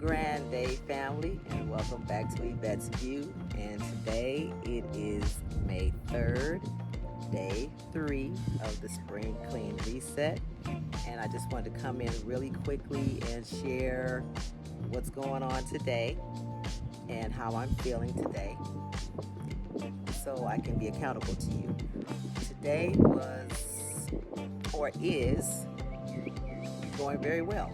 Grand Day family, and welcome back to Yvette's View. And today it is May 3rd, day 3 of the Spring Clean Reset. And I just wanted to come in really quickly and share what's going on today and how I'm feeling today so I can be accountable to you. Today was or is going very well.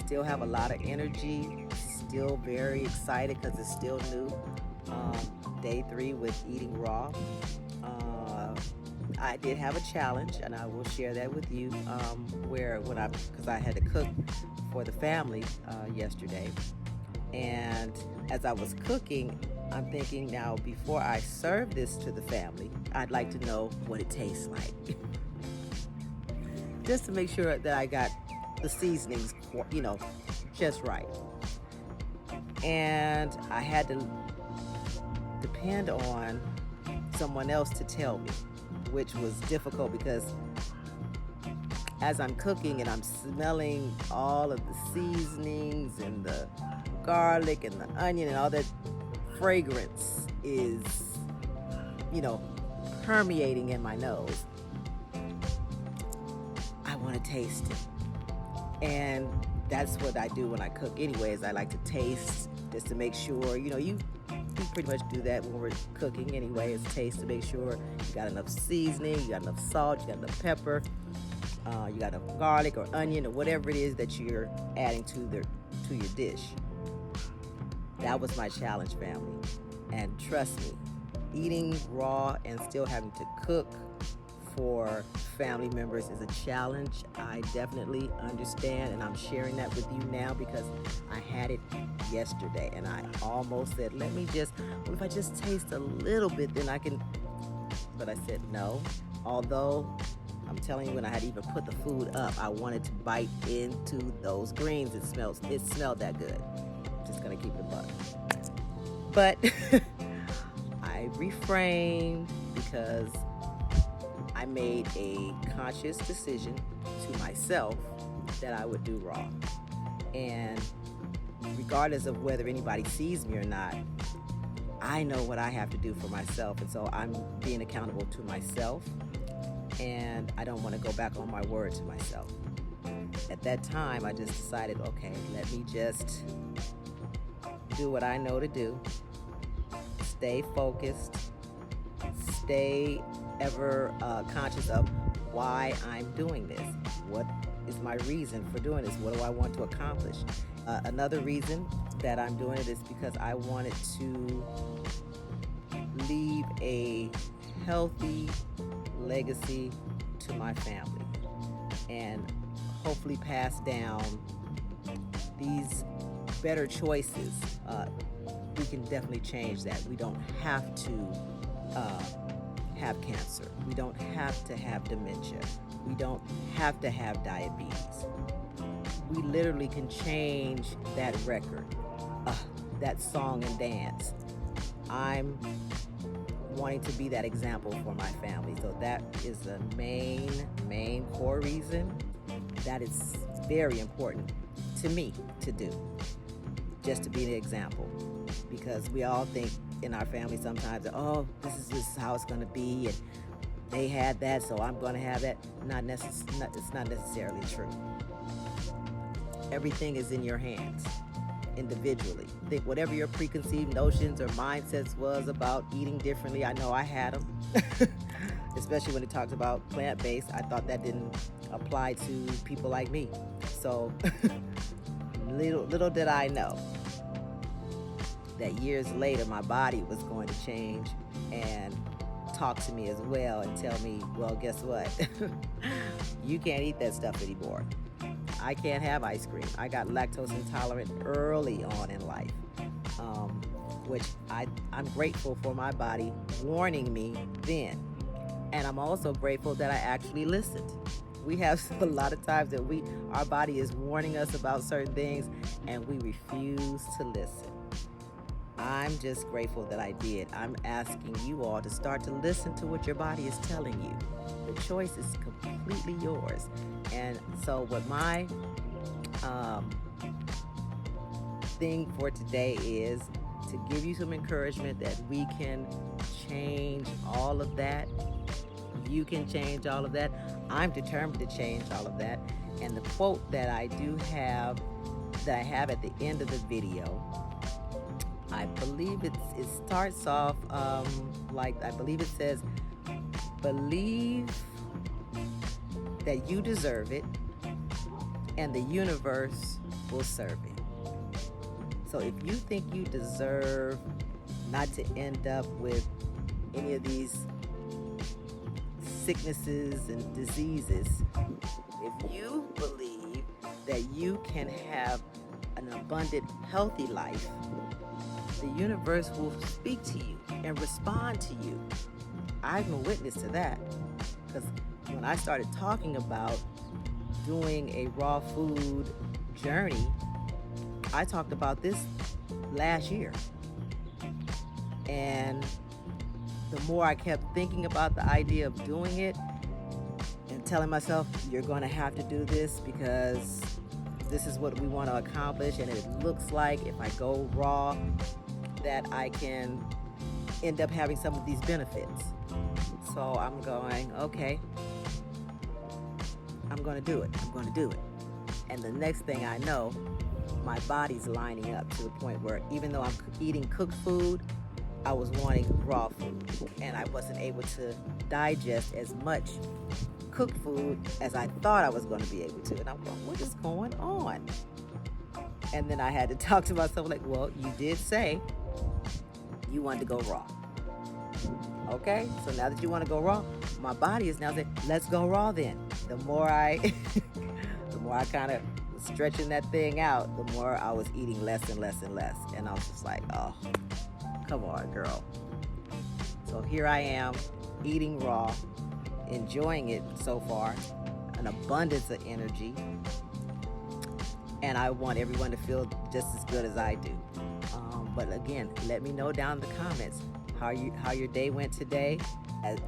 Still have a lot of energy, still very excited because it's still new. Day 3 with eating raw. I did have a challenge, and I will share that with you. Because I had to cook for the family yesterday, and as I was cooking, I'm thinking now before I serve this to the family, I'd like to know what it tastes like, just to make sure that I got the seasonings, just right. And I had to depend on someone else to tell me, which was difficult because as I'm cooking and I'm smelling all of the seasonings and the garlic and the onion and all that fragrance is, permeating in my nose, I want to taste it. And that's what I do when I cook anyways. I like to taste just to make sure, you pretty much do that when we're cooking anyway, is taste to make sure you got enough seasoning, you got enough salt, you got enough pepper, you got enough garlic or onion or whatever it is that you're adding to your dish. That was my challenge, family. And trust me, eating raw and still having to cook for family members is a challenge. I definitely understand, and I'm sharing that with you now because I had it yesterday and I almost said, what if I just taste a little bit, then I can, but I said no. Although I'm telling you, when I had even put the food up, I wanted to bite into those greens. It smelled that good. I'm just gonna keep it a buck. But I refrained because I made a conscious decision to myself that I would do raw. And regardless of whether anybody sees me or not, I know what I have to do for myself. And so I'm being accountable to myself. And I don't want to go back on my word to myself. At that time, I just decided, okay, let me just do what I know to do. Stay focused. Stay ever conscious of why I'm doing this. What is my reason for doing this? What do I want to accomplish? Another reason that I'm doing it is because I wanted to leave a healthy legacy to my family and hopefully pass down these better choices. We can definitely change that. We don't have to have cancer. We don't have to have dementia. We don't have to have diabetes. We literally can change that record, that song and dance. I'm wanting to be that example for my family. So that is the main core reason that is very important to me to do, just to be an example. Because we all think in our family sometimes, this is just how it's going to be, and they had that, so I'm going to have that. It's not necessarily true. Everything is in your hands individually. Think whatever your preconceived notions or mindsets was about eating differently. I know I had them, especially when it talks about plant-based. I thought that didn't apply to people like me. So little did I know that years later my body was going to change and talk to me as well and tell me, well, guess what? You can't eat that stuff anymore. I can't have ice cream. I got lactose intolerant early on in life, which I'm grateful for my body warning me then. And I'm also grateful that I actually listened. We have a lot of times that our body is warning us about certain things and we refuse to listen. I'm just grateful that I did. I'm asking you all to start to listen to what your body is telling you. The choice is completely yours. And so what my thing for today is to give you some encouragement that we can change all of that. You can change all of that. I'm determined to change all of that. And the quote that I have at the end of the video, I believe it starts off I believe it says, believe that you deserve it and the universe will serve it. So if you think you deserve not to end up with any of these sicknesses and diseases, if you believe that you can have an abundant, healthy life, the universe will speak to you and respond to you. I'm a witness to that, because when I started talking about doing a raw food journey, I talked about this last year. And the more I kept thinking about the idea of doing it and telling myself, you're going to have to do this because this is what we want to accomplish, and it looks like if I go raw that I can end up having some of these benefits. So I'm going, okay, I'm going to do it. I'm going to do it. And the next thing I know, my body's lining up to the point where even though I'm eating cooked food, I was wanting raw food, and I wasn't able to digest as much cooked food as I thought I was going to be able to. And I'm going, what is going on? And then I had to talk to myself like, well, you did say you wanted to go raw. Okay, so now that you want to go raw, my body is now saying, let's go raw then. The more I kind of stretching that thing out, the more I was eating less and less and less. And I was just like, oh, come on, girl. So here I am, eating raw, enjoying it so far, an abundance of energy. And I want everyone to feel just as good as I do. But again, let me know down in the comments how your day went today.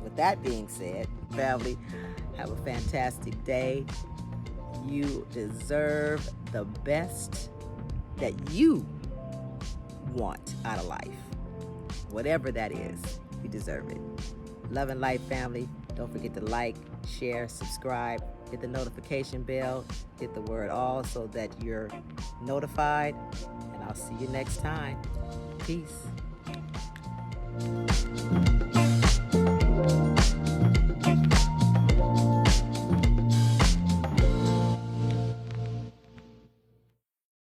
With that being said, family, have a fantastic day. You deserve the best that you want out of life. Whatever that is, you deserve it. Love and light, family. Don't forget to like, share, subscribe, hit the notification bell, hit the word all so that you're notified. And I'll see you next time. Peace.